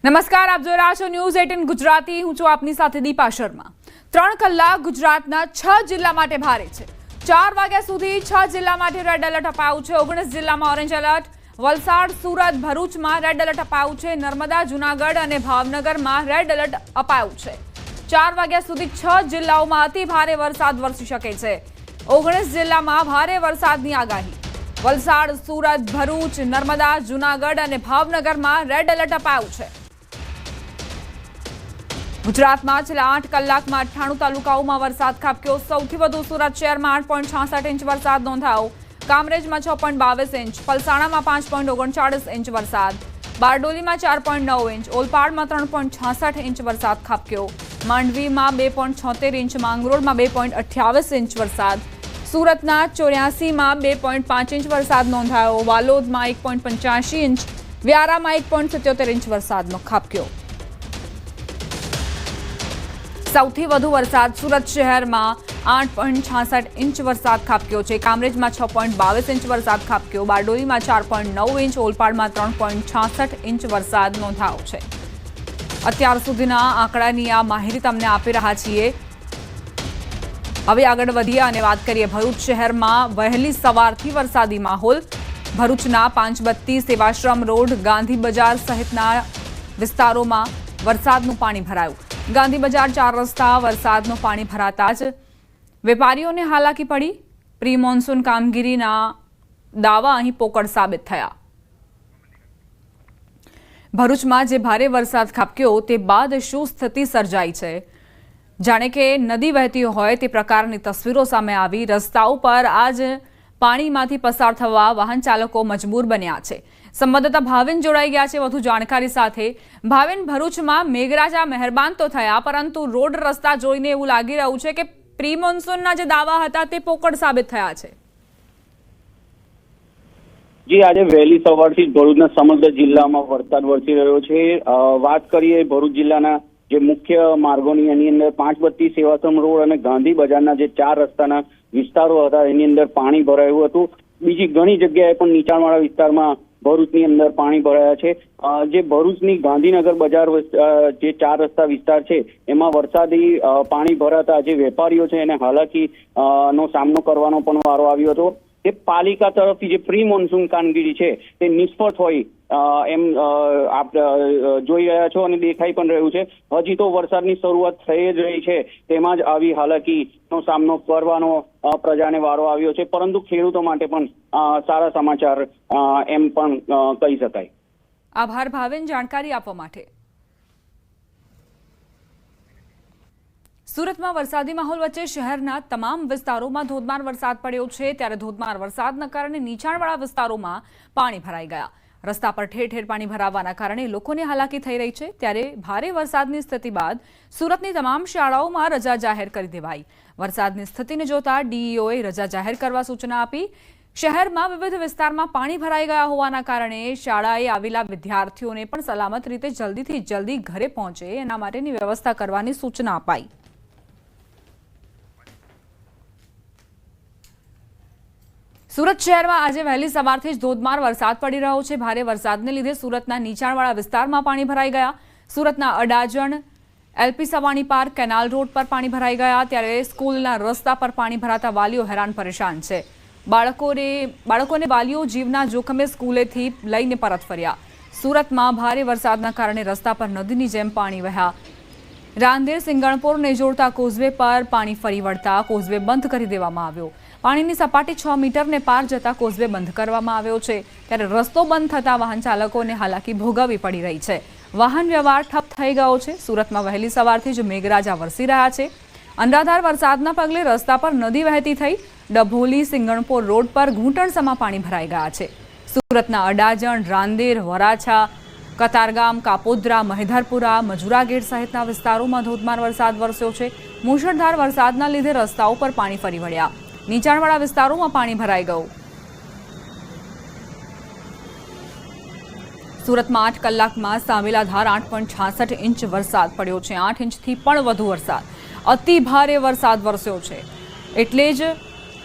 નમસ્કાર, આપ જોઈ રહ્યા છો ન્યૂઝ 18 ગુજરાતી। હું છું આપની સાથે દીપા શર્મા। 3 કલાક ગુજરાતના 6 જિલ્લા માટે ભારે છે। 4 વાગ્યા સુધી 6 જિલ્લા માટે રેડ એલર્ટ અપાયું છે। 19 જિલ્લામાં ઓરેન્જ એલર્ટ। વલસાડ, સુરત, ભરૂચમાં રેડ એલર્ટ અપાયું છે। નર્મદા, જૂનાગઢ અને ભાવનગરમાં રેડ એલર્ટ અપાયું છે। 4 વાગ્યા સુધી 6 જિલ્લાઓમાં અતિ ભારે વરસાદ વરસી શકે છે। 19 જિલ્લામાં ભારે વરસાદની આગાહી। વલસાડ, સુરત, ભરૂચ, નર્મદા, જૂનાગઢ અને ભાવનગરમાં રેડ એલર્ટ અપાયું છે। ગુજરાતમાં છેલ્લા 8 કલાકમાં 98 તાલુકાઓમાં વરસાદ ખાબક્યો। સૌથી વધુ સુરત શહેરમાં 8.66 ઇંચ વરસાદ નોંધાયો। કામરેજમાં 6.22 ઇંચ, પલસાણામાં 5.39 ઇંચ વરસાદ, બારડોલીમાં 4.9 ઇંચ, ઓલપાડમાં 3.66 ઇંચ વરસાદ ખાબક્યો। માંડવીમાં 2.76 ઇંચ, માંગરોળમાં 2.28 ઇંચ વરસાદ, સુરતના 84માં 2.5 ઇંચ વરસાદ નોંધાયો। વાલોદમાં 1.85 ઇંચ, વ્યારામાં 1.77 ઇંચ વરસાદનો ખાબક્યો। સૌથી વધુ વરસાદ સુરત શહેરમાં 8.66 ઇંચ વરસાદ ખાબક્યો છે। કામરેજમાં 6.22 ઇંચ વરસાદ ખાબક્યો। બારડોલીમાં 4.9 ઇંચ, ઓલપાડમાં 3.66 ઇંચ વરસાદ નોંધાયો છે। અત્યાર સુધીના આંકડાની આ માહિતી તમને આપી રહ્યા છીએ। હવે આગળ વધીએ અને વાત કરીએ ભરૂચ શહેરમાં વહેલી સવારથી વરસાદી માહોલ। ભરૂચના પાંચબત્તી, સેવાશ્રમ રોડ, ગાંધી બજાર સહિતના વિસ્તારોમાં વરસાદનું પાણી ભરાયું। ગાંધી બજાર 4 રસ્તા વરસાદનું પાણી ભરાતા જ વેપારીઓને હાલાકી પડી। પ્રી મોન્સૂન કામગીરીના દાવા અહીં પોકળ સાબિત થયા। ભરૂચમાં જે ભારે વરસાદ ખાબક્યો તે બાદ શું સ્થિતિ સર્જાઈ છે, જાણે કે નદી વહેતી હોય તે પ્રકારની તસવીરો સામે આવી। રસ્તાઓ પર આજ પાણીમાંથી પસાર થવા વાહન ચાલકો મજબૂર બન્યા છે। સંવાદદાતા ભાવિન જોડાઈ ગયા છે વધુ જાણકારી સાથે। ભાવિન, ભરૂચમાં મેઘરાજા મહેરબાન તો થયા, પરંતુ રોડ રસ્તા જોઈને એવું લાગી રહ્યું છે કે પ્રી મોન્સૂનના જે દાવા હતા તે પોકળ સાબિત થયા છે। જી, આજે વહેલી સવારથી ભરૂચના સમગ્ર જિલ્લામાં વરસાદ વરસી રહ્યો છે। વાત કરીએ ભરૂચ જિલ્લાના જે મુખ્ય માર્ગોની, એની અંદર પાંચબત્તી, સેવાશ્રમ રોડ અને ગાંધી બજારના જે 4 રસ્તાના વિસ્તારો હતા એની અંદર પાણી ભરાયું હતું। બીજી ઘણી જગ્યાએ પણ નીચાણવાળા વિસ્તારમાં ભરૂચની અંદર પાણી ભરાયા છે। જે ભરૂચની ગાંધીનગર બજાર જે 4 રસ્તા વિસ્તાર છે એમાં વરસાદી પાણી ભરાતા જે વેપારીઓ છે એને હાલાકી નો સામનો કરવાનો પણ વારો આવ્યો હતો। તે પાલિકા તરફથી જે પ્રી મોન્સૂન કામગીરી છે તે નિષ્ફળ હોય એમ આપ જોઈ રહ્યા છો અને દેખાઈ પણ રહ્યું છે। હજી તો વરસાદની શરૂઆત થઈ જ રહી છે, તેમાં જ આવી હાલાકીનો સામનો કરવાનો પ્રજાને વારો આવ્યો છે, પરંતુ ખેડૂતો માટે પણ સારા સમાચાર એમ પણ કહી શકાય। આભાર ભાવિન જાણકારી આપવા માટે। સુરતમાં વરસાદી માહોલ વચ્ચે શહેરના તમામ વિસ્તારોમાં ધોધમાર વરસાદ પડ્યો છે। ત્યારે ધોધમાર વરસાદના કારણે નીચાણવાળા વિસ્તારોમાં પાણી ભરાઈ ગયા। રસ્તા પર ઠેર ઠેર પાણી ભરાવાના કારણે લોકોને હાલાકી થઈ રહી છે। ત્યારે ભારે વરસાદની સ્થિતિ બાદ સુરતની તમામ શાળાઓમાં રજા જાહેર કરી દેવાઈ। વરસાદની સ્થિતિને જોતા ડીઈઓએ રજા જાહેર કરવા સૂચના આપી। શહેરમાં વિવિધ વિસ્તારમાં પાણી ભરાઈ ગયા હોવાના કારણે શાળાએ આવેલા વિદ્યાર્થીઓને પણ સલામત રીતે જલ્દીથી જલ્દી ઘરે પહોંચે એના માટેની વ્યવસ્થા કરવાની સૂચના અપાઈ। સુરત શહેરમાં આજે વહેલી સવારથી જ ધોધમાર વરસાદ પડી રહ્યો છે। ભારે વરસાદને લીધે સુરતના નીચાણવાળા વિસ્તારમાં પાણી ભરાઈ ગયા। સુરતના Adajan, LP Savani park, canal road પર પાણી ભરાઈ ગયા। ત્યારે સ્કૂલના રસ્તા પર પાણી ભરાતા વાલીઓ હેરાન પરેશાન છે। બાળકોને વાલીઓ જીવના જોખમે સ્કૂલેથી લઈને પરત ફર્યા। સુરતમાં ભારે વરસાદના કારણે રસ્તા પર નદીની જેમ પાણી વહ્યા। રાંદેર સિંગણપોરને જોડતા કોઝવે પર પાણી ફરી વળતા કોઝવે બંધ કરી દેવામાં આવ્યો। પાણીની સપાટી 6 મીટરને પાર જતા કોઝવે બંધ કરવામાં આવ્યો છે। ત્યારે રસ્તો બંધ થતા વાહન ચાલકોને હાલાકી ભોગવવી પડી રહી છે। વાહન વ્યવહાર ઠપ થઈ ગયો છે। સુરતમાં વહેલી સવારથી જ મેઘરાજા વરસી રહ્યા છે। અનરાધાર વરસાદના પગલે રસ્તા પર નદી વહેતી થઈ ડભોલી સિંગણપોર રોડ પર ઘૂંટણસમાં પાણી ભરાઈ ગયા છે। સુરતના અડાજણ, રાંદેર, વરાછા, કતારગામ, કાપોદ્રા, મહેધરપુરા, મજુરા ગેટ સહિતના વિસ્તારોમાં ધોધમાર વરસાદ વરસ્યો છે। મુશળધાર વરસાદના લીધે રસ્તાઓ પર પાણી ફરી વળ્યા। નીચાણવાળા વિસ્તારોમાં પાણી ભરાઈ ગયું। સુરતમાં 8 કલાકમાં સામેલાધાર 8.66 ઇંચ વરસાદ પડ્યો છે। 8 ઇંચથી પણ વધુ વરસાદ, અતિ ભારે વરસાદ વરસ્યો છે। એટલે જ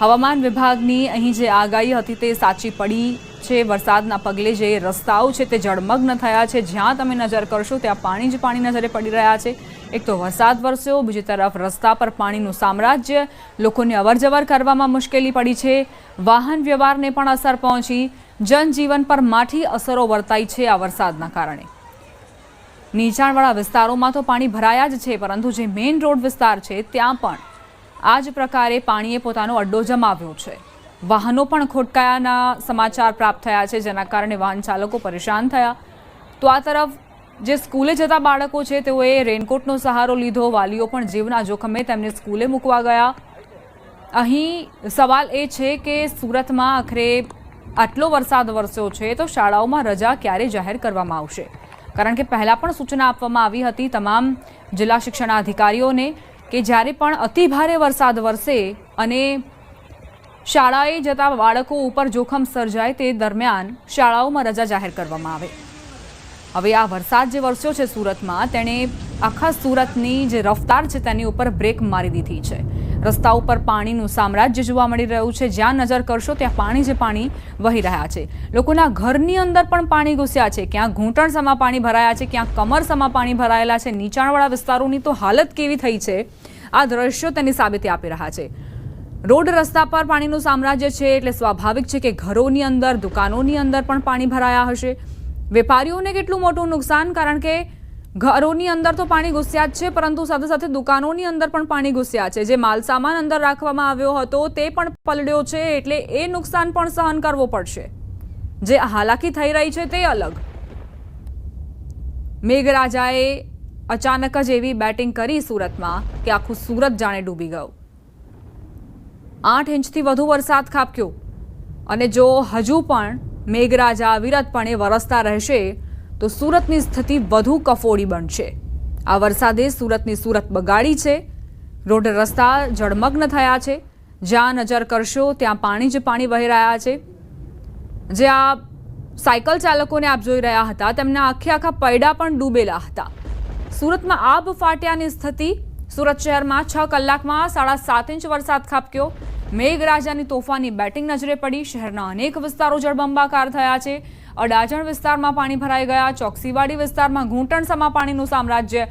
હવામાન વિભાગની અહીં જે આગાહી હતી તે સાચી પડી। છે વરસાદના પગલે જે રસ્તાઓ છે તે જળમગ્ન થયા છે. જ્યાં તમે નજર કરશો ત્યાં પાણી જ પાણી નજરે પડી રહ્યા છે. એક તો વરસાદ વરસ્યો, બીજી તરફ રસ્તા પર પાણીનું સામ્રાજ્ય, લોકોને અવરજવર કરવામાં મુશ્કેલી પડી છે. વાહન વ્યવહારને પણ અસર પહોંચી, જનજીવન પર માઠી અસરો વર્તાઈ છે આ વરસાદના કારણે. નીચાણવાળા વિસ્તારોમાં તો પાણી ભરાયા જ છે, પરંતુ જે મેઇન રોડ વિસ્તાર છે ત્યાં પણ આ જ પ્રકારે પાણીએ પોતાનો અડ્ડો જમાવ્યો છે. વાહનો પણ ખોટકાયાના સમાચાર પ્રાપ્ત થયા છે, જેના કારણે વાહન ચાલકો પરેશાન થયા. તો આ તરફ જે સ્કૂલે જતા બાળકો છે તેઓએ રેનકોટનો સહારો લીધો. વાલીઓ પણ જીવના જોખમે તેમને સ્કૂલે મૂકવા ગયા. અહીં સવાલ એ છે કે સુરતમાં આખરે આટલો વરસાદ વરસ્યો છે તો શાળાઓમાં રજા ક્યારે જાહેર કરવામાં આવશે? કારણ કે પહેલાં પણ સૂચના આપવામાં આવી હતી તમામ જિલ્લા શિક્ષણાધિકારીઓને કે જ્યારે પણ અતિ ભારે વરસાદ વરસે અને શાળાએ જતા બાળકો ઉપર જોખમ સર્જાય તે દરમિયાન શાળાઓમાં રજા જાહેર કરવામાં આવે. હવે આ વરસાદ જે વરસ્યો છે સુરતમાં, તેણે આખા સુરતની જે રફતાર છે તેની ઉપર બ્રેક મારી દીધી છે. રસ્તા ઉપર પાણીનું સામ્રાજ્ય જોવા મળી રહ્યું છે. જ્યાં નજર કરશો ત્યાં પાણી જ પાણી વહી રહ્યા છે. લોકોના ઘરની અંદર પણ પાણી ઘૂસ્યા છે. ક્યાં ઘૂંટણસમાં પાણી ભરાયા છે, ક્યાં કમરસમાં પાણી ભરાયેલા છે. નીચાણવાળા વિસ્તારોની તો હાલત કેવી થઈ છે આ દ્રશ્યો તેની સાબિતી આપી રહ્યા છે. રોડ રસ્તા પર પાણીનું સામ્રાજ્ય છે એટલે સ્વાભાવિક છે કે ઘરોની અંદર, દુકાનોની અંદર પણ પાણી ભરાયા હશે. વેપારીઓને કેટલું મોટું નુકસાન, કારણ કે ઘરોની અંદર તો પાણી ઘૂસ્યા જ છે, પરંતુ સાથે સાથે દુકાનોની અંદર પણ પાણી ઘૂસ્યા છે. જે માલસામાન અંદર રાખવામાં આવ્યો હતો તે પણ પલળ્યો છે, એટલે એ નુકસાન પણ સહન કરવો પડશે. જે હાલાકી થઈ રહી છે તે અલગ. મેઘરાજાએ અચાનક જ એવી બેટિંગ કરી સુરતમાં કે આખું સુરત જાણે ડૂબી ગયું. 8 ઇંચથી વધુ વરસાદ ખાબક્યો અને જો હજુ પણ મેઘરાજા અવિરતપણે વરસતા રહેશે તો સુરતની સ્થિતિ વધુ કફોડી બનશે. આ વરસાદે સુરતની સુરત બગાડી છે. રોડ રસ્તા જળમગ્ન થયા છે. જ્યાં નજર કરશો ત્યાં પાણી જ પાણી વહી રહ્યા છે. જે આ સાયકલ ચાલકોને આપ જોઈ રહ્યા હતા તેમના આખા પૈડા પણ ડૂબેલા હતા. સુરતમાં આબ ફાટ્યાની સ્થિતિ. સુરત શહેરમાં 6 કલાકમાં 7.5 ઇંચ વરસાદ ખાબક્યો. મેઘરાજાની તોફાની બેટિંગ નજરે પડી. શહેરના અનેક વિસ્તારો જળબંબાકાર થયા છે. અડાજણ વિસ્તારમાં પાણી ભરાઈ ગયા. ચોકસીવાડી વિસ્તારમાં ઘૂંટણસમાં પાણીનું સામ્રાજ્ય.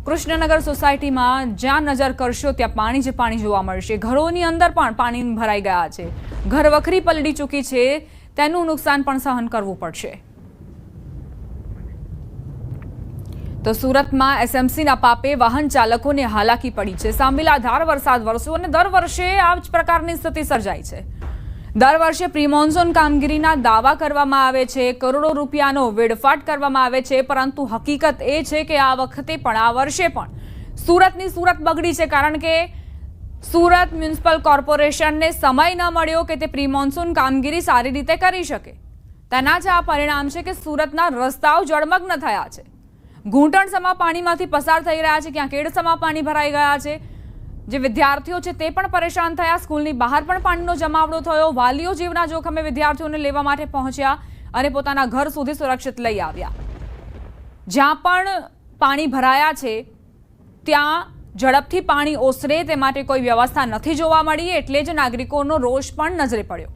કૃષ્ણનગર સોસાયટીમાં જ્યાં નજર કરશો ત્યાં પાણી જ પાણી જોવા મળશે. ઘરોની અંદર પણ પાણી ભરાઈ ગયા છે. ઘરવખરી પલળી ચૂકી છે, તેનું નુકસાન પણ સહન કરવું પડશે. તો સુરતમાં એસએમસીના પાપે વાહન ચાલકોને હાલાકી પડી છે. સાંબેલાધાર વરસાદ વરસ્યો અને દર વર્ષે આ જ પ્રકારની સ્થિતિ સર્જાય છે. દર વર્ષે પ્રી મોન્સૂન કામગીરીના દાવા કરવામાં આવે છે, કરોડો રૂપિયાનો વેડફાટ કરવામાં આવે છે, પરંતુ હકીકત એ છે કે આ વખતે પણ, આ વર્ષે પણ સુરતની સુરત બગડી છે. કારણ કે સુરત મ્યુનિસિપલ કોર્પોરેશનને સમય ન મળ્યો કે તે પ્રી મોન્સૂન કામગીરી સારી રીતે કરી શકે. તેના જ આ પરિણામ છે કે સુરતના રસ્તાઓ જળમગ્ન થયા છે. ઘૂંટણસમાં પાણીમાંથી પસાર થઈ રહ્યા છે. ક્યાં કેડસમાં પાણી ભરાઈ ગયા છે. જે વિદ્યાર્થીઓ છે તે પણ પરેશાન થયા. સ્કૂલની બહાર પણ પાણીનો જમાવડો થયો. વાલીઓ જીવના જોખમે વિદ્યાર્થીઓને લેવા માટે પહોંચ્યા અને પોતાના ઘર સુધી સુરક્ષિત લઈ આવ્યા. જ્યાં પણ પાણી ભરાયા છે ત્યાં ઝડપથી પાણી ઓસરે તે માટે કોઈ વ્યવસ્થા નથી જોવા મળી, એટલે જ નાગરિકોનો રોષ પણ નજરે પડ્યો.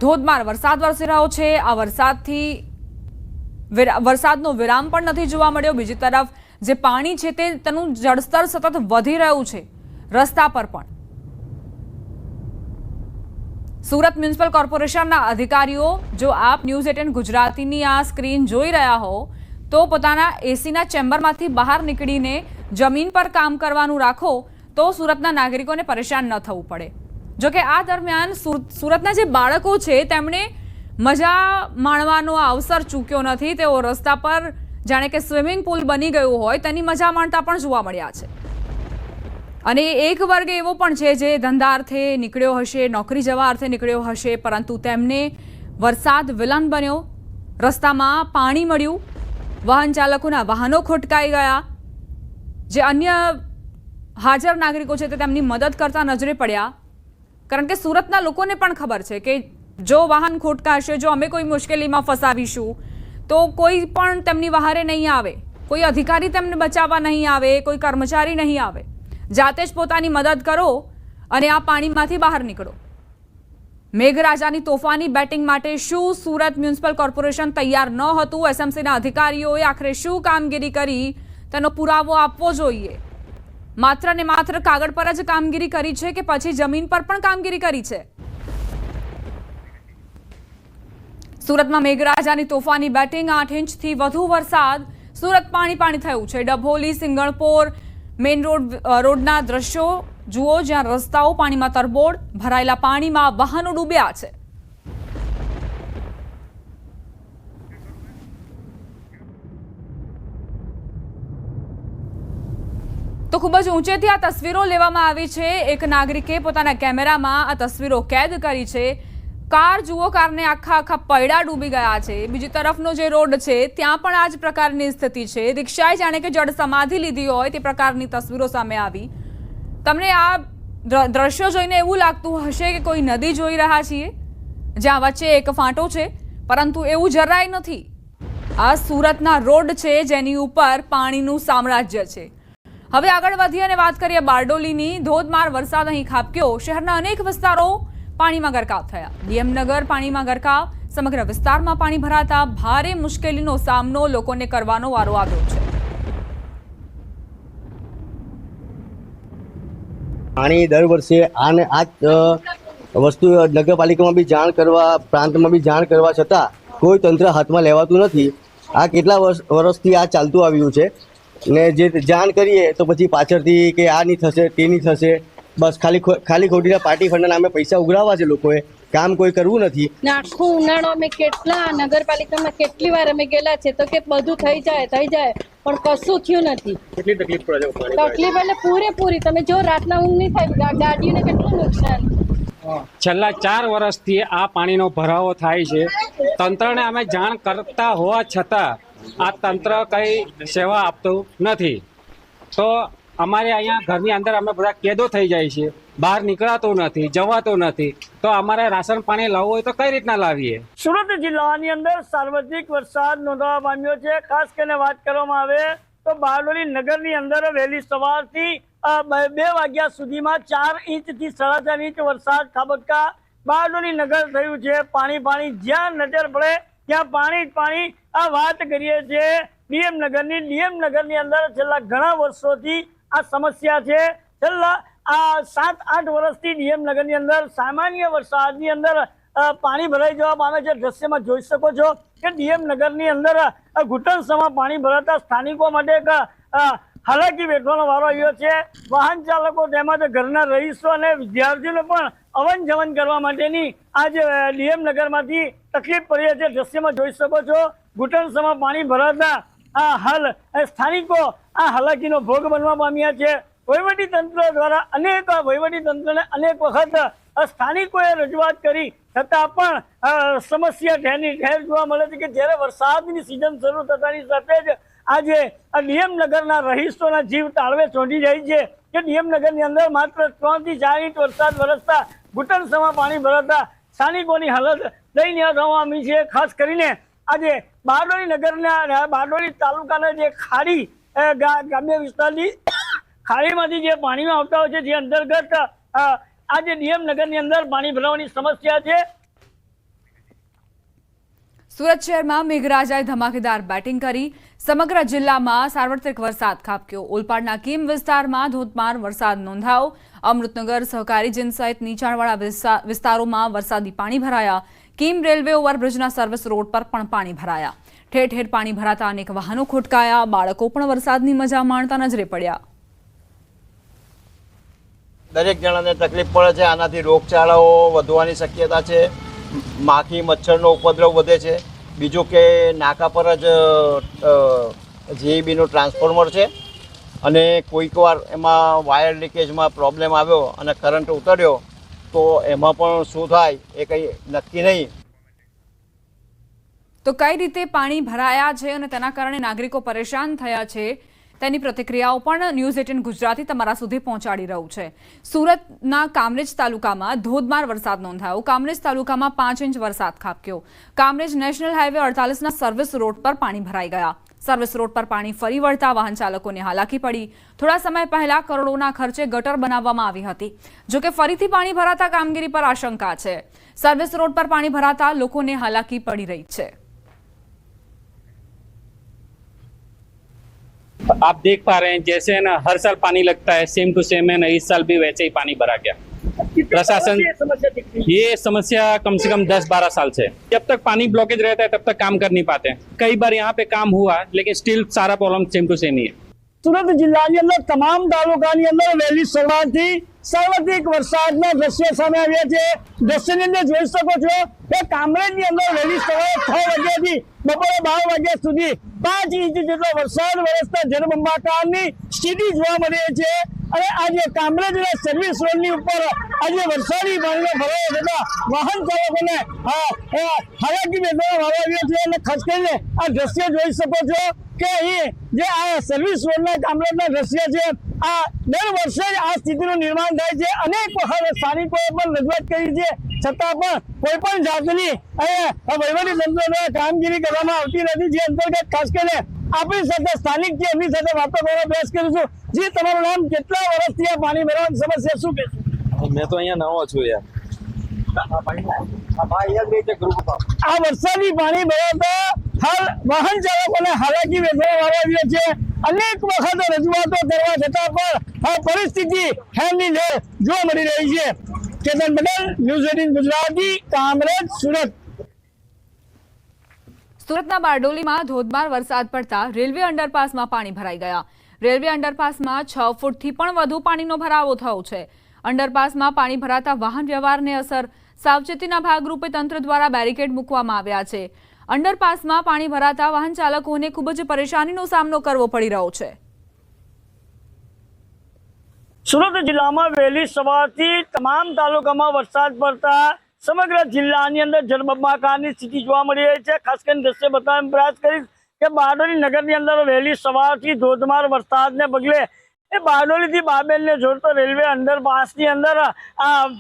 ધોધમાર વરસાદ વરસી રહ્યો છે. આ વરસાદનો વિરામ પણ નથી જોવા મળ્યો. બીજી તરફ જે પાણી છે તેનું જળસ્તર સતત વધી રહ્યું છે રસ્તા પર પણ. સુરત મ્યુનિસિપલ કોર્પોરેશનના અધિકારીઓ, જો આપ ન્યૂઝ 18 ગુજરાતીની આ સ્ક્રીન જોઈ રહ્યા હો તો પોતાના એસીના ચેમ્બરમાંથી બહાર નીકળીને જમીન પર કામ કરવાનું રાખો તો સુરતના નાગરિકોને પરેશાન ન થવું પડે. જોકે આ દરમિયાન સુરતના જે બાળકો છે તેમણે મજા માણવાનો અવસર ચૂક્યો નથી. તેઓ રસ્તા પર જાણે કે સ્વિમિંગ પુલ બની ગયું હોય તેની મજા માણતા પણ જોવા મળ્યા છે. અને એક વર્ગ એવો પણ છે જે ધંધા અર્થે નીકળ્યો હશે, નોકરી જવા અર્થે નીકળ્યો હશે, પરંતુ તેમને વરસાદ વિલન બન્યો, રસ્તામાં પાણી મળ્યું, વાહન ચાલકોના વાહનો ખોટકાઈ ગયા. જે અન્ય હાજર નાગરિકો છે તે તેમની મદદ કરતા નજરે પડ્યા. કારણ કે સુરતના લોકોને પણ ખબર છે કે જો વાહન ખોટકાશે, જો અમે કોઈ મુશ્કેલીમાં ફસાવીશું તો કોઈ પણ તેમની વહારે નહીં આવે, કોઈ અધિકારી તેમને બચાવવા નહીં આવે, કોઈ કર્મચારી નહીં આવે. જાતે જ પોતાની મદદ કરો અને આ પાણીમાંથી બહાર નીકળો. મેઘરાજાની તોફાની બેટિંગ માટે શું સુરત મ્યુનિસિપલ કોર્પોરેશન તૈયાર ન હતું? એસએમસીના અધિકારીઓએ આખરે શું કામગીરી કરી તેનો પુરાવો આપવો જોઈએ. માત્ર ને માત્ર કાગળ પર જ કામગીરી કરી છે કે પછી જમીન પર પણ કામગીરી કરી છે? સુરતમાં મેઘરાજાની તોફાની બેટિંગ, 8 ઇંચથી વધુ વરસાદ, સુરત પાણી થયું છે. ડભોલી સિંગણપોર મેઇન રોડના દ્રશ્યો જુઓ, જ્યાં રસ્તાઓ પાણીમાં તરબોળ, ભરાયેલા પાણીમાં વાહનો ડૂબ્યા છે. તો ખૂબ જ ઊંચેથી આ તસવીરો લેવામાં આવી છે. એક નાગરિકે પોતાના કેમેરામાં આ તસવીરો કેદ કરી છે. કાર જુઓ, કારને આખા પૈડા ડૂબી ગયા છે. બીજી તરફનો જે રોડ છે ત્યાં પણ આ જ પ્રકારની સ્થિતિ છે. રિક્ષાએ જાણે કે જળ સમાધિ લીધી હોય તે પ્રકારની તસવીરો સામે આવી. તમને આ દ્રશ્યો જોઈને એવું લાગતું હશે કે કોઈ નદી જોઈ રહ્યા છીએ જ્યાં વચ્ચે એક ફાંટો છે, પરંતુ એવું જરાય નથી. આ સુરતના રોડ છે જેની ઉપર પાણીનું સામ્રાજ્ય છે. હવે આગળ વધી અને વાત કરીએ બારડોલીની. ધોધમાર વરસાદ અહીં ખાબક્યો. શહેરના અનેક વિસ્તારો પાણીમાં ગરકાવ થયા. ડીએમનગર પાણીમાં ગરકાવ. સમગ્ર વિસ્તારમાં પાણી ભરાતા ભારે મુશ્કેલીનો સામનો લોકોને કરવાનો વારો આવ્યો છે. પાણી દર વર્ષે આને આ જ વસ્તુ નગરપાલિકામાં બી જાણ કરવા, પ્રાંતમાં બી જાણ કરવા છતાં કોઈ તંત્ર હાથમાં લેવાતું નથી. આ કેટલા વર્ષથી આ ચાલતું આવ્યું છે ને જે જાણ કરીએ તો પછી પાછળથી કે આ નહીં થશે, તે નહીં થશે, બસ ખાલી ખોટીના પાર્ટી ફંડના નામે પૈસા ઉઘરાવવા છે લોકોએ, કામ કોઈ કરવું નથી. આખું ઉનાળો અમે કેટલા નગરપાલિકામાં કેટલી વાર અમે ગયેલા છે તો કે બધું થઈ જાય પણ કશું થયું નથી. કેટલી તકલીફ પડે છે? તકલીફ એટલે પૂરેપૂરી. તમે જો રાતના ઊંઘ નહીં થાય, ગાડીને કેટલું નુકસાન. છેલ્લા 4 વર્ષથી આ પાણીનો ભરાવો થાય છે. તંત્રને અમે જાણ કરતા હોવા છતાં આ તંત્ર કઈ સેવા આપતું નથી. તો અમારે અહીંયા ઘરની અંદર અમે બધા કેદો થઈ જાય છે, બહાર નીકળાતું નથી, જવાતું નથી. તો અમારે રાશન પાણી લાવવું હોય તો કઈ રીતના લાવીએ? સુરત જિલ્લાની અંદર સાર્વત્રિક વરસાદ નોંધવા પામ્યો છે. ખાસ કરીને વાત કરવામાં આવે તો બારડોલી નગરની અંદર વહેલી સવારથી 2 વાગ્યા સુધીમાં 4 ઇંચથી 4.5 ઇંચ વરસાદ ખાબકતા બારડોલી નગર થયું છે પાણી. જ્યાં નજર પડે ત્યાં પાણી જ પાણી. આ વાત કરીએ છીએ ડીએમનગરની અંદર છેલ્લા ઘણા વર્ષોથી આ સમસ્યા છે. છેલ્લા આ 7-8 વર્ષથી ડીએમનગરની અંદર સામાન્ય વરસાદની અંદર પાણી ભરાઈ જવા પામે છે. દ્રશ્યમાં જોઈ શકો છો કે ડીએમનગરની અંદર ઘૂંટણસમાં પાણી ભરાતા સ્થાનિકો માટે એક હાલાકી વેઠવાનો વારો આવ્યો છે. વાહન ચાલકો તેમજ ઘરના રહીશો અને વિદ્યાર્થીઓને પણ અવન જવન કરવા માટેની આજે ડીએમનગરમાંથી તકલીફ પડી છે. દ્રશ્યમાં જોઈ શકો છો ઘૂંટણસમાં પાણી ભરાતા આ હાલ સ્થાનિકો આ હાલાકીનો ભોગ બનવા પામ્યા છે. વહીવટીતંત્ર દ્વારા અનેક વખત સ્થાનિકોએ રજૂઆત કરી છતાં પણ સમસ્યા ઠેર જોવા મળે છે કે જ્યારે વરસાદની સિઝન શરૂ થતાની સાથે જ આજે ડીએમનગરના રહીશોના જીવ તાળવે ચોંટી જાય છે કે ડીએમનગરની અંદર માત્ર 3 થી 4 ઇંચ વરસાદ વરસતા ઘૂંટણસમાં પાણી ભરાતા સ્થાનિકોની હાલત દયનીય થવા પામી છે. ખાસ કરીને આજે બારડોલી તાલુકાના જે ખાડી ગ્રામ્ય વિસ્તારની ખાડીમાંથી જે પાણીમાં આવતા હોય છે, જે અંતર્ગત આજે ડીએમનગરની અંદર પાણી ભરાવાની સમસ્યા છે. સુરત શહેરમાં મેઘરાજાએ ધમાકેદાર બેટિંગ કરી. સમગ્ર જિલ્લામાં સાર્વત્રિક વરસાદ ખાબક્યો. ઓલપાડના કીમ વિસ્તારમાં ધોધમાર વરસાદ નોંધાયો. અમૃતનગર, સહકારી જિન સહિત નીચાણવાળા વિસ્તારોમાં વરસાદી પાણી ભરાયા. કીમ રેલવે ઓવરબ્રિજના સર્વિસ રોડ પર પણ પાણી ભરાયા. ઠેર ઠેર પાણી ભરાતા અનેક વાહનો ખોટકાયા. બાળકો પણ વરસાદની મજા માણતા નજરે પડ્યા. દરેક જણાને તકલીફ પડે છે. આનાથી રોગચાળાઓ વધવાની શક્યતા છે. માખી મચ્છરનો ઉપદ્રવ વધે છે. બીજું કે નાકા પર જ જીઈબીનું ટ્રાન્સફોર્મર છે અને કોઈક વાર એમાં વાયર લીકેજમાં પ્રોબ્લેમ આવ્યો અને કરંટ ઉતર્યો તો એમાં પણ શું થાય એ કંઈ નક્કી નહીં. તો કઈ રીતે પાણી ભરાયા છે અને તેના કારણે નાગરિકો પરેશાન થયા છે તેની પ્રતિક્રિયાઓ પણ ન્યૂઝ 18 ગુજરાતી તમારા સુધી પહોંચાડી રહ્યું છે. સુરતના કામરેજ તાલુકામાં ધોધમાર વરસાદ નોંધાયો. કામરેજ તાલુકામાં 5 ઇંચ વરસાદ ખાબક્યો. કામરેજ નેશનલ હાઈવે 48ના સર્વિસ રોડ પર પાણી ભરાઈ ગયા. સર્વિસ રોડ પર પાણી ફરી વળતા વાહન ચાલકોને હાલાકી પડી. થોડા સમય પહેલા કરોડોના ખર્ચે ગટર બનાવવામાં આવી હતી. જોકે ફરીથી પાણી ભરાતા કામગીરી પર આશંકા છે. સર્વિસ રોડ પર પાણી ભરાતા લોકોને હાલાકી પડી રહી છે. आप देख पा रहे हैं जैसे है ना हर साल पानी लगता है सेम टू सेम है ना, इस साल भी वैसे ही पानी भरा गया। प्रशासन ये समस्या कम से कम 10-12 साल से, जब तक पानी ब्लॉकेज रहता है तब तक काम कर नहीं पाते। कई बार यहाँ पे काम हुआ लेकिन स्टिल सारा प्रॉब्लम सेम टू सेम ही है। સુરત જિલ્લાની અંદર તમામ તાલુકાની અંદર વહેલી સવારથી સાર્વત્રિક વરસાદના દ્રશ્યો સામે આવ્યા છે. દ્રશ્યની અંદર જોઈ શકો છો કે કામરેજની અંદર વહેલી સવારે 6 વાગ્યાથી બપોરે 12 વાગ્યા સુધી 5 ઇંચ જેટલો વરસાદ વરસતા જળબંબાકારની સ્થિતિ જોવા મળી રહી છે. અને આજે કામરેજના સર્વિસ રોડની ઉપર આજે વરસાદી પાણીનો ભરાવો થતા વાહન ચાલકોને હાલાકી વેઠવાનો વારો આવ્યો છે. અને ખાસ કરીને આ દ્રશ્ય જોઈ શકો છો કે અહીં જે આ સર્વિસ રોડના કામરેજના દ્રશ્ય છે, આ દર વર્ષે જ આ સ્થિતિનું નિર્માણ થાય છે. અનેક વખત સ્થાનિકોએ પણ રજૂઆત કરી છે, છતાં પણ કોઈ પણ જાતની વહીવટી તંત્ર દ્વારા કામગીરી કરવામાં આવતી નથી. જે અંતર્ગત ખાસ કરીને આપણી સાથે સ્થાનિક છે એમની સાથે વાતો કરવાનો પ્રયાસ કરીશું. જી, તમારું નામ, કેટલા વર્ષથી આ પાણી ભરવાની સમસ્યા શું કહેશો? मैं तो यहाँ नवा छू यार। આ વરસાદી પાણી ભરાતા હાલ વાહન ચાલકોને હાલાકી વેઠવાનો વારો આવ્યો છે. અનેક વખત રજૂઆતો કરવા છતાં પણ આ પરિસ્થિતિ હેલની હેલ જોવા મળી રહી છે. કેતન પટેલ, ન્યૂઝ 18 ગુજરાતી, કામરેજ, સુરત. સુરતના બારડોલીમાં ધોધમાર વરસાદ પડતા રેલવે અંડરપાસમાં પાણી ભરાઈ ગયા. રેલવે અંડરપાસમાં 6 ફૂટથી પણ વધુ પાણીનો ભરાવો થયો છે. અંડરપાસમાં પાણી ભરાતા વાહન વ્યવહારને અસર. સાવચેતીના ભાગરૂપે તંત્ર દ્વારા બેરિકેડ મૂકવામાં આવ્યા છે. અંડરપાસમાં પાણી ભરાતા વાહન ચાલકોને ખૂબ જ પરેશાનીનો સામનો કરવો પડી રહ્યો છે. સુરત જિલ્લામાં વહેલી સવારથી તમામ તાલુકામાં વરસાદ પડતા સમગ્ર જિલ્લાની અંદર જળબંબાકારની સ્થિતિ જોવા મળી રહી છે. ખાસ કરીને દ્રશ્ય બતાવવાનો પ્રયાસ કરીશ કે બારડોલી નગરની અંદર વહેલી સવારથી ધોધમાર વરસાદને પગલે એ બારડોલીથી બાબેલને જોડતો રેલવે અંડરપાસની અંદર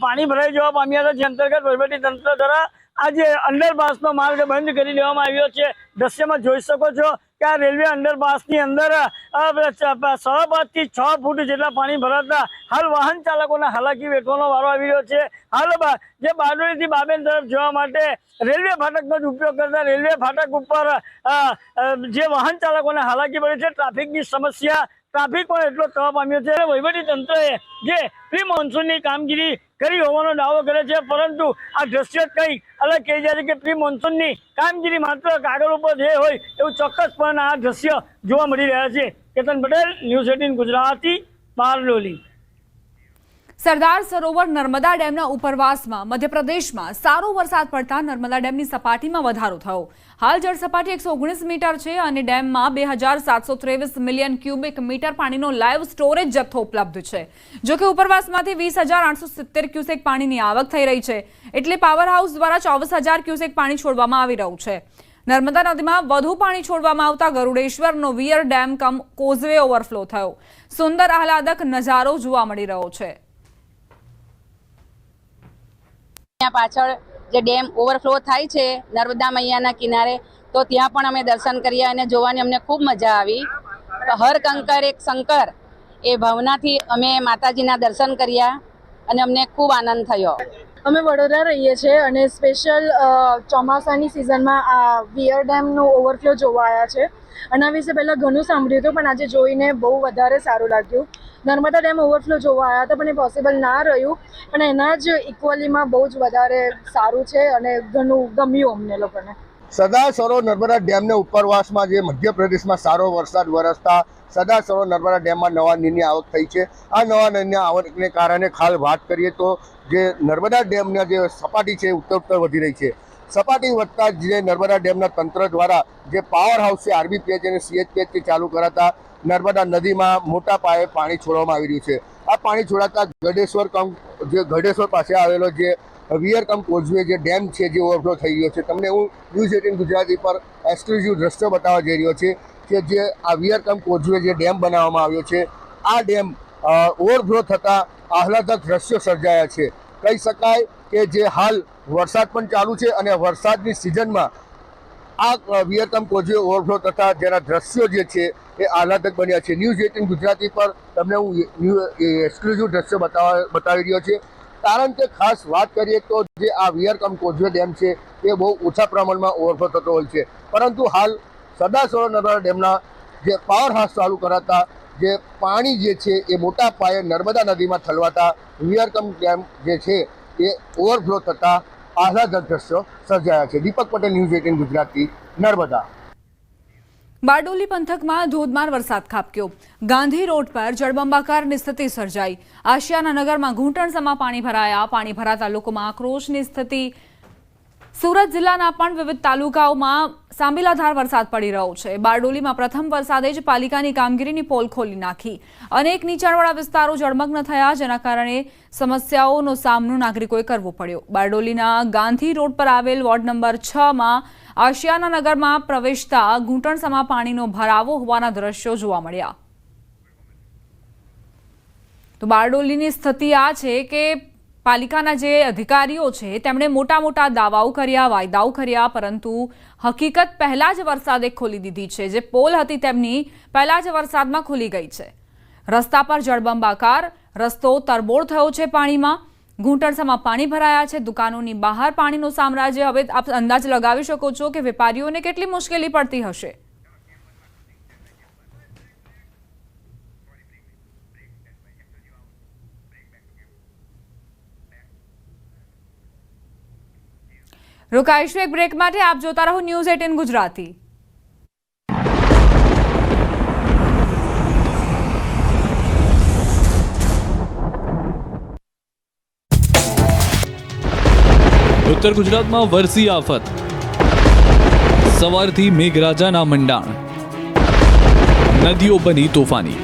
પાણી ભરાઈ જવા પામ્યા હતા. જે અંતર્ગત વહીવટી તંત્ર દ્વારા આજે અંડરપાસનો માર્ગ બંધ કરી દેવામાં આવ્યો છે. દ્રશ્યમાં જોઈ શકો છો કે આ રેલવે અંડરપાસની અંદર 5.5 થી 6 ફૂટ જેટલા પાણી ભરાતા હાલ વાહન ચાલકોને હાલાકી વેઠવાનો વારો આવી રહ્યો છે. હાલ જે બારડોલીથી બાબેલ તરફ જવા માટે રેલવે ફાટકનો જ ઉપયોગ કરતા રેલવે ફાટક ઉપર જે વાહન ચાલકોને હાલાકી પડે છે. ટ્રાફિકની સમસ્યા, ટ્રાફિક પણ એટલો થવા પામ્યો છે. વહીવટી તંત્રએ જે પ્રી મોન્સૂનની કામગીરી કરી હોવાનો દાવો કરે છે, પરંતુ આ દ્રશ્ય કંઈક અલગ કહી જાય છે કે પ્રી મોન્સૂનની કામગીરી માત્ર કાગળ ઉપર જે હોય એવું ચોક્કસપણે આ દ્રશ્ય જોવા મળી રહ્યા છે. કેતન પટેલ, ન્યૂઝ 18 ગુજરાતી, બારડોલી. સરદાર સરોવર નર્મદા ડેમના ઉપરવાસમાં મધ્યપ્રદેશમાં સારો વરસાદ પડતા નર્મદા ડેમની સપાટીમાં વધારો થયો. હાલ જળ સપાટી 119 મીટર છે અને ડેમમાં 2723 મિલિયન ક્યુબિક મીટર પાણીનો લાઈવ સ્ટોરેજ જથ્થો ઉપલબ્ધ છે. જોકે ઉપરવાસમાંથી 20,870 ક્યુસેક પાણીની આવક થઈ રહી છે, એટલે પાવર હાઉસ દ્વારા 24,000 ક્યુસેક પાણી છોડવામાં આવી રહ્યું છે. નર્મદા નદીમાં વધુ પાણી છોડવામાં આવતા ગરુડેશ્વરનો વિયર ડેમ કમ કોઝવે ઓવરફ્લો થયો. સુંદર આહલાદક નજારો જોવા મળી રહ્યો છે. ત્યાં પાછળ જે ડેમ ઓવરફ્લો થાય છે નર્મદા મૈયાના કિનારે, તો ત્યાં પણ અમે દર્શન કર્યા અને જોવાની અમને ખૂબ મજા આવી. હર કંકર એક શંકર એ ભાવનાથી અમે માતાજીના દર્શન કર્યા અને અમને ખૂબ આનંદ થયો. અમે વડોદરા રહીએ છીએ અને સ્પેશિયલ ચોમાસાની સિઝનમાં આ વિયર ડેમનું ઓવરફ્લો જોવા આવ્યા છે. આના વિશે પહેલાં ઘણું સાંભળ્યું હતું, પણ આજે જોઈને બહુ વધારે સારું લાગ્યું. નર્મદા ડેમ ઓવરફ્લો જોવા આવ્યા હતા પણ એ પોસિબલ ના રહ્યું, પણ એના જ ઇક્વલીમાં બહુ જ વધારે સારું છે અને ઘણું ગમ્યું અમને લોકોને. સરદાર સરોવર નર્મદા ડેમને ઉપરવાસમાં જે મધ્યપ્રદેશમાં સારો વરસાદ વરસતા સરદાર સરોવર નર્મદા ડેમમાં નવા નીરની આવક થઈ છે. આ નવા નીરની આવકને કારણે હાલ વાત કરીએ તો જે નર્મદા ડેમના જે સપાટી છે ઉત્તર વધી રહી છે. સપાટી વધતા જે નર્મદા ડેમના તંત્ર દ્વારા જે પાવર હાઉસ છે આરબીપીએચ અને સીએચપીએચ ચાલુ કરાતા નર્મદા નદીમાં મોટા પાયે પાણી છોડવામાં આવી રહ્યું છે. આ પાણી છોડાતા ગઢેશ્વર પાસે આવેલો જે વિયર કમ કોઝવે જે ડેમ છે જે ઓવરફ્લો થઈ રહ્યો છે. તમને હું ન્યૂઝ 18 ગુજરાતી પર એક્સક્લુઝિવ દ્રશ્યો બતાવવા જઈ રહ્યો છે કે જે આ વિયર કમ કોઝવે જે ડેમ બનાવવામાં આવ્યો છે, આ ડેમ ઓવરફ્લો થતાં આહલાદક દ્રશ્યો સર્જાયા છે. કહી શકાય કે જે હાલ વરસાદ પણ ચાલુ છે અને વરસાદની સિઝનમાં આ વિયતનામ કોઝવે ઓવરફ્લો તથા જેના દ્રશ્યો જે છે એ આહલાદક બન્યા છે. ન્યૂઝ 18 ગુજરાતી પર તમને હું એક્સક્લુઝિવ દ્રશ્યો બતાવી રહ્યો છે. કારણ કે ખાસ વાત કરીએ તો જે આ વિયતનામ કોઝવે ડેમ છે એ બહુ ઓછા પ્રમાણમાં ઓવરફ્લો થતો હોય છે, પરંતુ હાલ સરદાર સરોવર નર્મદા ડેમના જે પાવર હાઉસ ચાલુ કરાતા જે પાણી જે છે એ મોટા પાયે નર્મદા નદીમાં ઠલવાતા વિયતનામ ડેમ જે છે એ ઓવરફ્લો થતા આહલાદક દ્રશ્યો સર્જાયા છે. દીપક પટેલ, ન્યૂઝ 18 ગુજરાતી, નર્મદા. બારડોલી પંથકમાં ધોધમાર વરસાદ ખાબક્યો. ગાંધી રોડ પર જળબંબાકારની સ્થિતિ સર્જાઈ. આશિયાના નગરમાં ઘૂંટણસમાં પાણી ભરાયા. પાણી ભરાતા લોકોમાં આક્રોશની સ્થિતિ. સુરત જિલ્લાના પણ વિવિધ તાલુકાઓમાં સાંબેલાધાર વરસાદ પડી રહ્યો છે. બારડોલીમાં પ્રથમ વરસાદે જ પાલિકાની કામગીરીની પોલ ખોલી નાખી. અનેક નીચાણવાળા વિસ્તારો જળમગ્ન થયા, જેના કારણે સમસ્યાઓનો સામનો નાગરિકોએ કરવો પડ્યો. બારડોલીના ગાંધી રોડ પર આવેલ વોર્ડ નંબર 6માં આશિયાના નગરમાં પ્રવેશતા ઘૂંટણસમાં પાણીનો ભરાવો હોવાના દ્રશ્યો જોવા મળ્યા. તો બારડોલીની સ્થિતિ આ છે કે પાલિકાના જે અધિકારીઓ છે તેમણે મોટા મોટા દાવાઓ કર્યા, વાયદાઓ કર્યા, પરંતુ હકીકત પહેલા જ વરસાદે ખોલી દીધી છે. જે પોલ હતી તેમની પહેલા જ વરસાદમાં ખુલી ગઈ છે. રસ્તા પર જળબંબાકાર, રસ્તો તરબોળ થયો છે પાણીમાં. ઘૂંટણસામાં પાણી ભરાયા છે. દુકાનોની બહાર પાણીનું સામ્રાજ્ય. હવે આપ અંદાજ લગાવી શકો છો કે વેપારીઓને કેટલી મુશ્કેલી પડતી હશે. રોકાઈશું એક બ્રેક માટે. આપ જોતા રહો ન્યૂઝ 18 ગુજરાતી. ઉત્તર ગુજરાતમાં વરસી આફત. સવારથી મેઘરાજાના મંડાણ. નદીઓ બની તોફાની.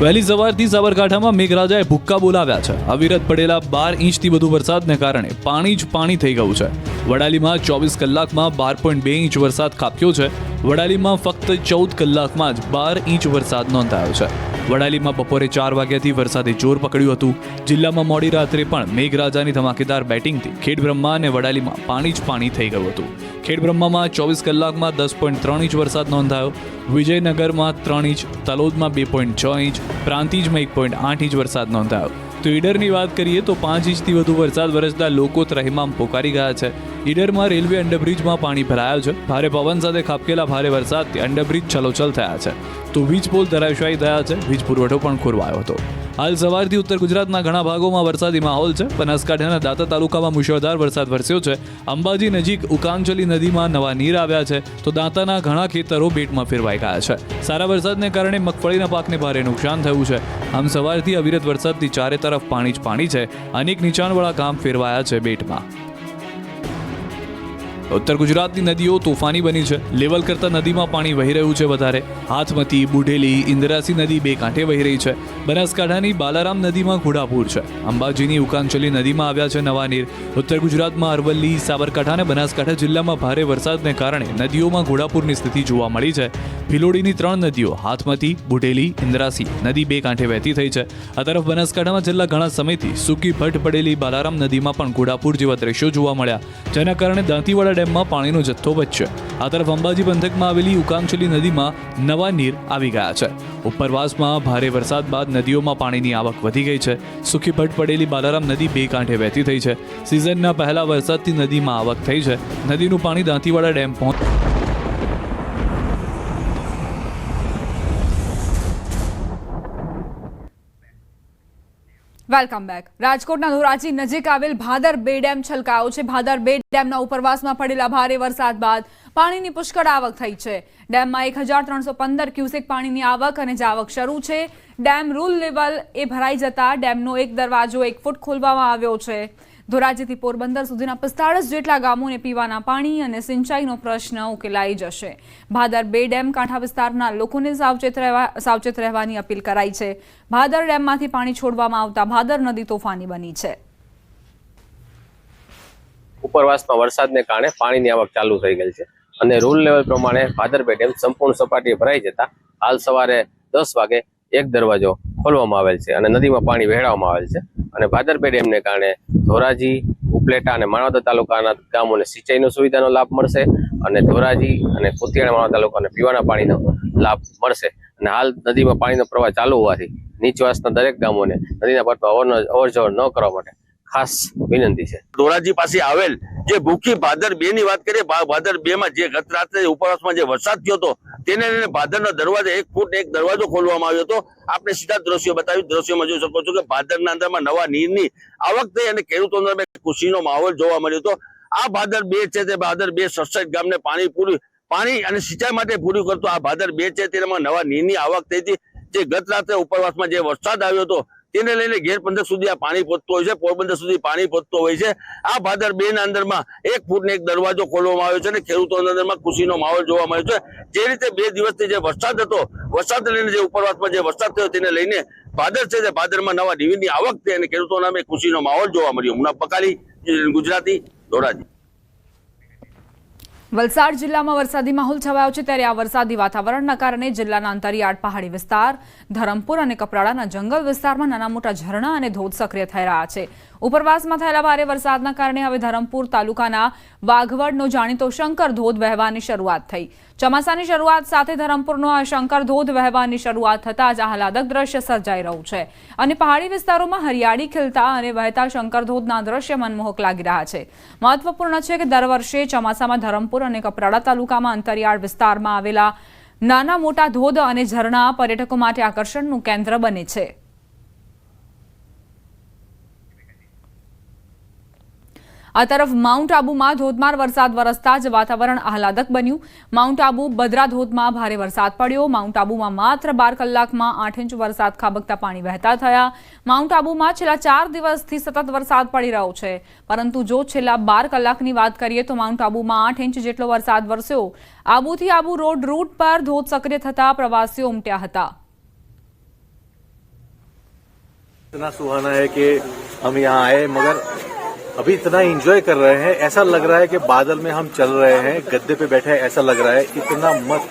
વહેલી સવારથી સાબરકાંઠામાં મેઘરાજાએ ભૂક્કા બોલાવ્યા છે. અવિરત પડેલા 12 ઇંચથી વધુ વરસાદને કારણે પાણી જ પાણી થઈ ગયું છે. વડાલીમાં 24 કલાકમાં 12.2 ઇંચ વરસાદ ખાબક્યો છે. વડાલીમાં ફક્ત 14 કલાકમાં જ 12 ઇંચ વરસાદ નોંધાયો છે. વડાલીમાં બપોરે 4 વાગ્યાથી વરસાદે જોર પકડ્યું હતું. જિલ્લામાં મોડી રાત્રે પણ મેઘરાજાની ધમાકેદાર બેટિંગથી ખેડબ્રહ્મા અને વડાલીમાં પાણી જ પાણી થઈ ગયું હતું. ખેડબ્રહ્મામાં 24 કલાકમાં 10.3 ઇંચ વરસાદ નોંધાયો. વિજયનગરમાં 3 ઇંચ, તલોદમાં 2.6 ઇંચ, પ્રાંતિજમાં 1.8 ઇંચ વરસાદ નોંધાયો. તો ઈડરની વાત કરીએ તો 5 ઇંચથી વધુ વરસાદ વરસતા લોકો ત્રહેમામ પોકારી ગયા છે. ઈડરમાં રેલવે અંડરબ્રિજમાં પાણી ભરાયો છે. ભારે પવન સાથે ખાબકેલા ભારે વરસાદથી અંડરબ્રિજ છલોછલ થયા છે. તો વીજ પોલ ધરાશાયી થયા છે. વીજ પુરવઠો પણ ખોરવાયો હતો. હાલ સવારથી ઉત્તર ગુજરાતના ઘણા ભાગોમાં વરસાદી માહોલ છે. બનાસકાંઠાના દાંતા તાલુકામાં મુશળધાર વરસાદ વરસ્યો છે. અંબાજી નજીક ઉકાંચલી નદીમાં નવા નીર આવ્યા છે. તો દાંતાના ઘણા ખેતરો બેટમાં ફેરવાઈ ગયા છે. સારા વરસાદને કારણે મગફળીના પાકને ભારે નુકસાન થયું છે. આમ સવારથી અવિરત વરસાદથી ચારે તરફ પાણી જ પાણી છે. અનેક નીચાણવાળા ગામ ફેરવાયા છે બેટમાં. ઉત્તર ગુજરાતની નદીઓ તોફાની બની છે. લેવલ કરતા નદીમાં પાણી વહી રહ્યું છે વધારે. હાથમતી, બુઢેલી, ઇન્દ્રાસી નદી બે કાંઠે વહી રહી છે. બનાસકાંઠાની બાલારામ નદીમાં ઘોડાપૂર છે. અંબાજીની ઉકાંચલી નદીમાં આવ્યા છે નવા નીર. ઉત્તર ગુજરાતમાં અરવલ્લી, સાબરકાંઠા અને બનાસકાંઠા જિલ્લામાં ભારે વરસાદને કારણે નદીઓમાં ઘોડાપૂરની સ્થિતિ જોવા મળી છે. ભિલોડીની 3 નદીઓ હાથમતી, બુઢેલી, ઇન્દ્રાસી નદી બે કાંઠે વહેતી થઈ છે. આ તરફ બનાસકાંઠામાં છેલ્લા ઘણા સમયથી સૂકી ભટ્ટ પડેલી બાલારામ નદીમાં પણ ઘોડાપૂર જેવા દ્રશ્યો જોવા મળ્યા, જેના કારણે દાંતીવાડા ડેમમાં પાણીનો જથ્થો વધ્યો. આ તરફ અંબાજી પંથકમાં આવેલી ઉકાંચલી નદીમાં નવા નીર આવી ગયા છે. ઉપરવાસમાં ભારે વરસાદ બાદ નદીઓમાં પાણીની આવક વધી ગઈ છે. સૂકી ભટ્ટ પડેલી બાલારામ નદી બે કાંઠે વહેતી થઈ છે. સિઝનના પહેલા વરસાદથી નદીમાં આવક થઈ છે. નદીનું પાણી દાંતીવાડા ડેમ વેલકમ બેક. રાજકોટના ધોરાજી નજીક આવેલ ભાદર બે ડેમ છલકાયો છે. ભાદર બે ડેમના ઉપરવાસમાં પડેલા ભારે વરસાદ બાદ પાણીની પુષ્કળ આવક થઈ છે. ડેમમાં 1315 ક્યુસેક પાણીની આવક અને જાવક શરૂ છે. ડેમ રૂલ લેવલ એ ભરાઈ જતા ડેમનો એક દરવાજો 1 ફૂટ ખોલવામાં આવ્યો છે. ધોરાજીથી પોરબંદર સુધીના 45 જેટલા ગામોને પીવાના પાણી અને સિંચાઈનો પ્રશ્ન ઉકેલાઈ જશે. ભાદર બે ડેમ કાંઠા વિસ્તારના લોકોને સાવચેત રહેવાની અપીલ કરાઈ છે. ભાદર ડેમમાંથી પાણી છોડવામાં આવતા ભાદર નદી તોફાની બની છે. ઉપરવાસમાં વરસાદને કારણે પાણીની આવક ચાલુ થઈ ગઈ છે અને રૂલ લેવલ પ્રમાણે ભાદર બે ડેમ સંપૂર્ણ સપાટીએ ભરાઈ જતા હાલ સવારે 10 વાગે એક દરવાજો ખોલવામાં આવેલ છે અને નદીમાં પાણી વહેવામાં આવેલ છે. અને ભાદર બે ડેમને કારણે ધોરાજી, ઉપલેટા અને માણાવદર તાલુકાના ગામોને સિંચાઈનો સુવિધાનો લાભ મળશે અને ધોરાજી અને કોતિયાણા માણાવદર તાલુકાને પીવાના પાણીનો લાભ મળશે. અને હાલ નદીમાં પાણીનો પ્રવાહ ચાલુ હોવાથી નીચવાસના દરેક ગામોને નદીના પટમાં અવરજવર ન કરવા માટે ખાસ વિનંતી છે. ધોરાજી પાસે આવેલ જે ભૂખી ભાદર 2 ની વાત કરીએ, ભાદર 2 માં જે ગત રાત્રે ઉપરવાસમાં જે વરસાદ થયો હતો તેને લઈને ભાદરના દરવાજા 1 ફૂટ એક દરવાજો ખોલવામાં આવ્યો હતો. આપણે સીધા દ્રશ્યો બતાવી, દ્રશ્યોમાં જોઈ શકો છો કે ભાદરના અંદરમાં નવા નીરની આવક થઈ અને ખેડૂતોને ખુશીનો માહોલ જોવા મળ્યો હતો. આ ભાદર 2 છે તે ભાદર 2 સડસઠ ગામને પાણી અને સિંચાઈ માટે પૂરું કરતો આ ભાદર 2 છે તેમાં નવા નીરની આવક થઈ હતી. જે ગત રાત્રે ઉપરવાસમાં જે વરસાદ આવ્યો હતો તેને લઈને ઘેર પંથક સુધી આ પાણી પહોંચતું હોય છે, પોરબંદર સુધી પાણી પહોંચતું હોય છે. આ ભાદર 2 ના અંદરમાં 1 ફૂટ એક દરવાજો ખોલવામાં આવ્યો છે અને ખેડૂતોના અંદરમાં ખુશીનો માહોલ જોવા મળ્યો છે. જે રીતે 2 દિવસથી જે વરસાદ હતો, વરસાદ લઈને જે ઉપરવાસમાં જે વરસાદ થયો તેને લઈને ભાદર છે તે ભાદરમાં નવા નીરની આવક થઈ અને ખેડૂતોના ખુશીનો માહોલ જોવા મળ્યો. મુનાફ બકાલી, ગુજરાતી, ધોરાજી. વલસાડ જિલ્લામાં વરસાદી માહોલ છવાયો છે, ત્યારે આ વરસાદી વાતાવરણના કારણે જિલ્લાના અંતરિયાળ પહાડી વિસ્તાર, ધરમપુર અને કપરાડાના જંગલ વિસ્તારમાં નાના મોટા ઝરણા અને ધોધ સક્રિય થઈ રહ્યા છે. ઉપરવાસમાં થયેલા ભારે વરસાદના કારણે હવે ધરમપુર તાલુકાના વાઘવડનો જાણીતો શંકર ધોધ વહેવાની શરૂઆત થઈ. ચોમાસાની શરૂઆત સાથે ધરમપુરનો આ શંકર ધોધ વહેવાની શરૂઆત થતાં જ આહલાદક દ્રશ્ય સર્જાઈ રહ્યું છે અને પહાડી વિસ્તારોમાં હરિયાળી ખીલતા અને વહેતા શંકર ધોધના દ્રશ્ય મનમોહક લાગી રહ્યા છે. મહત્વપૂર્ણ છે કે દર વર્ષે ચોમાસામાં ધરમપુર અને કપરાડા તાલુકામાં અંતરિયાળ વિસ્તારમાં આવેલા નાના મોટા ધોધ અને ઝરણા પર્યટકો માટે આકર્ષણનું કેન્દ્ર બને છે. આ તરફ માઉન્ટ આબુમાં ધોધમાર વરસાદ વરસતા જ વાતાવરણ આહલાદક બન્યું. માઉન્ટ આબુ બદ્રા ધોધમાં ભારે વરસાદ પડ્યો. માઉન્ટ આબુમાં માત્ર 12 કલાકમાં 8 ઇંચ વરસાદ ખાબકતા પાણી વહેતા થયા. માઉન્ટ આબુમાં છેલ્લા 4 દિવસથી સતત વરસાદ પડી રહ્યો છે, પરંતુ જો છેલ્લા 12 કલાકની વાત કરીએ તો માઉન્ટ આબુમાં 8 ઇંચ જેટલો વરસાદ વરસ્યો. આબુથી આબુ રોડ રૂટ પર ધોધ સક્રિય થતા પ્રવાસીઓ ઉમટ્યા હતા. इतना सुहाना है कि हम यहाँ आए मगर अभी इतना एंजॉय कर रहे हैं, ऐसा लग रहा है कि बादल में हम चल रहे हैं, गद्दे पे बैठे हैं, ऐसा लग रहा है. इतना मस्त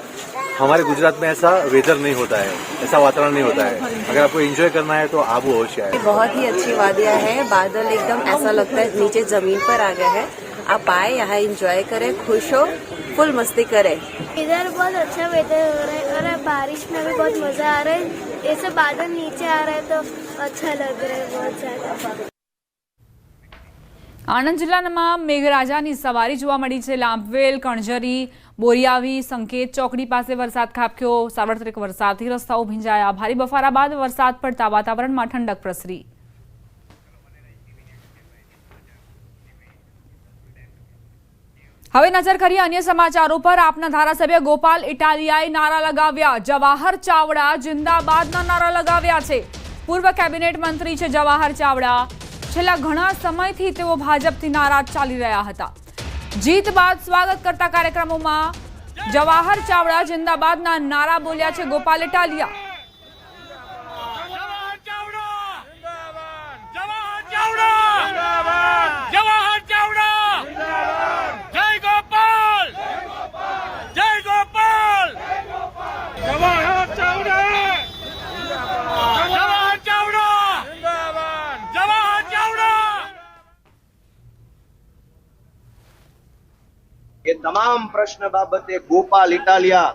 हमारे गुजरात में ऐसा वेदर नहीं होता है, ऐसा वातावरण नहीं होता है. अगर आपको एंजॉय करना है तो आबू अवश्य आए. बहुत ही अच्छी वादियाँ है, बादल एकदम ऐसा लगता है नीचे जमीन पर आ गए हैं. आप आए यहाँ एंजॉय करें, खुश हो, फुल मस्ती करें. इधर बहुत अच्छा वेदर हो रहा है और बारिश में भी बहुत मजा आ रहा है. ऐसे बादल नीचे आ रहे हैं तो अच्छा लग रहा है बहुत ज्यादा. આણંદ જિલ્લામાં મેઘરાજાની સવારી જોવા મળી છે. લાંભવેલ, કણજરી, બોરિયાવી, સંકેત ચોકડી પાસે વરસાદ ખાબક્યો. સાર્વત્રિક વરસાદથી રસ્તાઓ ભીંજાયા. ભારે બફારા બાદ વરસાદ પડતા વાતાવરણમાં ઠંડક પ્રસરી. હવે નજર કરીએ અન્ય સમાચારો પર. આપના ધારાસભ્ય ગોપાલ ઇટાલિયાએ નારા લગાવ્યા. જવાહર ચાવડા જિંદાબાદના નારા લગાવ્યા છે. પૂર્વ કેબિનેટ મંત્રી છે જવાહર ચાવડા. છેલ્લા ઘણા સમયથી તેઓ ભાજપથી નારાજ ચાલી રહ્યા હતા. જીત બાદ સ્વાગત કરતા કાર્યક્રમોમાં જવાહર ચાવડા જિંદાબાદના નારા બોલ્યા છે ગોપાલ ઇટાલિયા. એ તમામ પ્રશ્ન બાબતે ગોપાલ ઇટાલિયા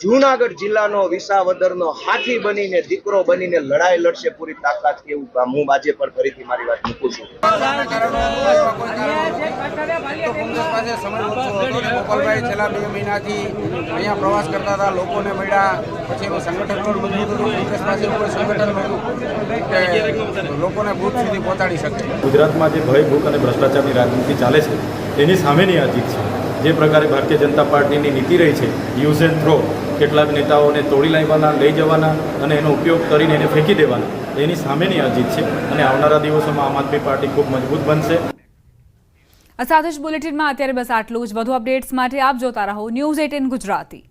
જૂનાગઢ જિલ્લાનો વિસાવદરનો હાથી બનીને દીકરો બનીને લડાઈ લડશે પૂરી તાકાતથી, એવું હું આજે પણ ફરીથી મારી વાત મૂકું છું. ગોપાલભાઈ છેલ્લા 2 મહિનાથી અહીંયા પ્રવાસ કરતા હતા, લોકોને મળ્યા, પછી એનું સંગઠન પણ મજબૂત હતું. કોંગ્રેસ પાસે કોઈ સંગઠન નહોતું કે લોકોને બૂથ સુધી પહોંચાડી શકે. ગુજરાતમાં જે ભય, ભૂખ અને ભ્રષ્ટાચારની રાજનીતિ ચાલે છે એની સામેની આ જીત છે. જે પ્રકારે ભારતીય જનતા પાર્ટીની નીતિ રહી છે, યુઝ એન્ડ થ્રો, કેટલાક નેતાઓને તોડી લાવવાના, લઈ જવાના અને એનો ઉપયોગ કરીને એને ફેંકી દેવાના, એની સામેની આ જીત છે અને આવનારા દિવસોમાં આમ આદમી પાર્ટી ખૂબ મજબૂત બનશે. આ સાથે જ બુલેટિનમાં અત્યારે બસ આટલું જ. વધુ અપડેટ્સ માટે આપ જોતા રહો ન્યૂઝ 18 ગુજરાતી.